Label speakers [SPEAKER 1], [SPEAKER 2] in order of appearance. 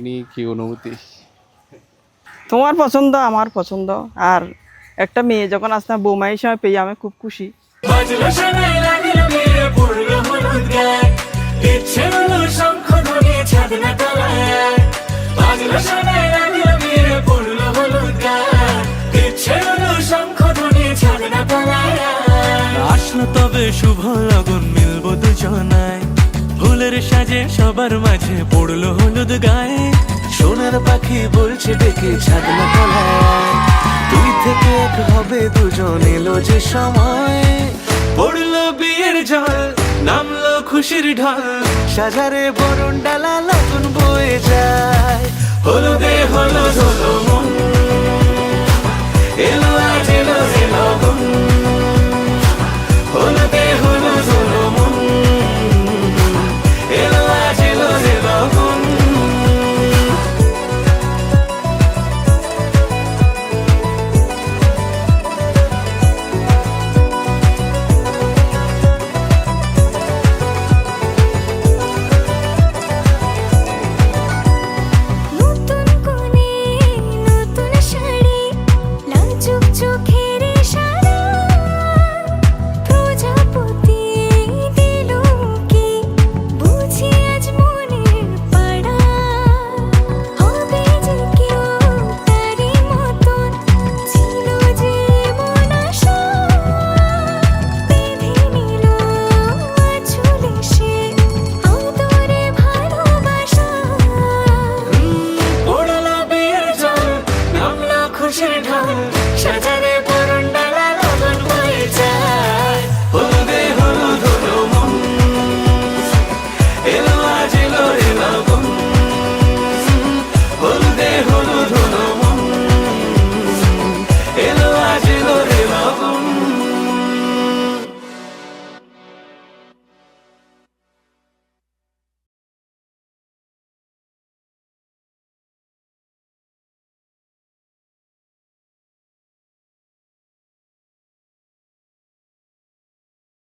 [SPEAKER 1] নি কি অনুভূতি?
[SPEAKER 2] তোমার পছন্দ আমার পছন্দ, আর একটা মেয়ে যখন আসতে বৌমা হিসাবে পেয়ে আমি খুব খুশি।
[SPEAKER 3] আসলো তবে শুভ লগন, মিলবো দুজনায়, ফুলের সাজে সবার মাঝে পড়লো হলুদ গায়ে। সোনার পাখি বলছে ডেকে ছাদনা তলায়, দুই থেকে এক হবে দুজন, এলো যে সময়। পড়লো বিয়ের জল, নামলো খুশির ঢল, সাজারে বরণ ডালা লগন বয়ে যায়। হলুদে হলুদ হলো মন।